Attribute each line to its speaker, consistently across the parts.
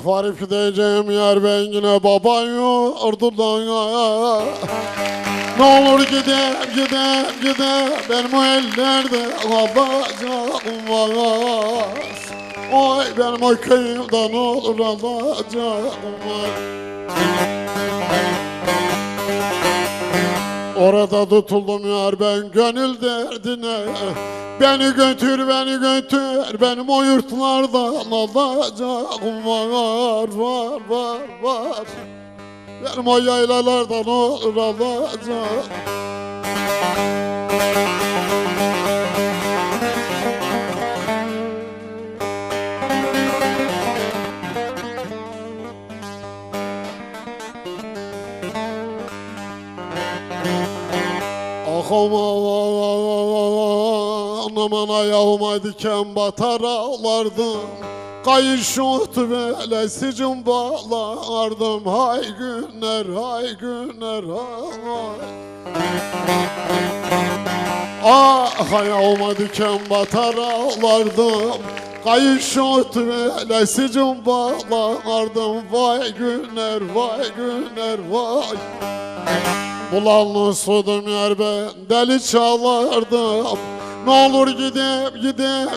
Speaker 1: varıp gideceğim yer ben yine baba yurdudan ya. Ne olur gidem benim o ellerde alacağım var. Oy benim o köyümden olur alacağım var. Orada tutuldum yar ben gönül derdine. Beni götür benim o yurtlardan alacağım var. Benim o yaylalardan olur alacağım. Aman ayağıma diken batar ağlardım. Kayış yoktu böyle sicim bağlardım. Hay günler hay. Ah ayağıma diken batar ağlardım. Kayış yoktu böyle sicim bağlardım. Vay günler vay. Bulanlı sudum yer ben deli çalardım. Ne olur gidem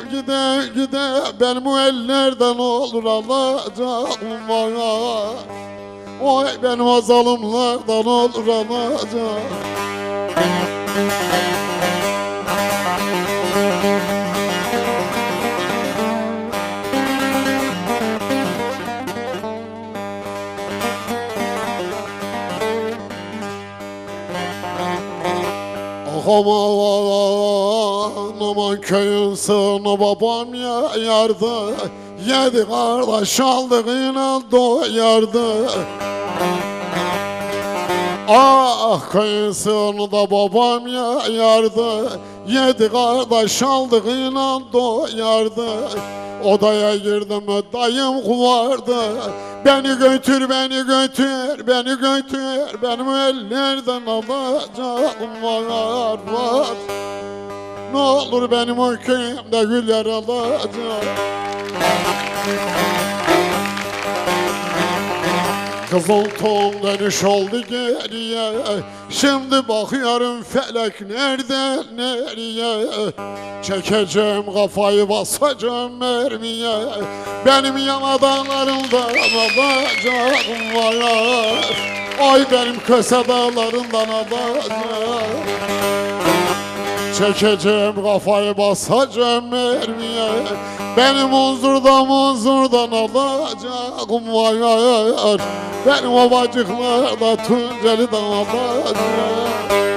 Speaker 1: benim o ellerden olur alacağım var. Oy benim o zalimlerden olur alacağım. Aman köyün sığını babam yardı. 7 kardeş aldığıyla doyardı. Ah köyün sığını da babam yardı. 7 kardeş aldığıyla doyardı. Odaya girdim dayım kuvardı. Beni götür benim ellerden alacağım var. Ne olur benim o köyümde güller alacağım. Kızıl tohum dönüş oldu geriye. Şimdi bakıyorum felek nereye. Çekeceğim kafayı basacağım mermiye. Benim yana dağlarımdan alacağım var. Ay benim köse dağlarından alacağım. Çekeceğim kafayı basacağım mermiye. Benim huzurdan alacağım var. Benim o bacıklarda Tunceli'den alacağım.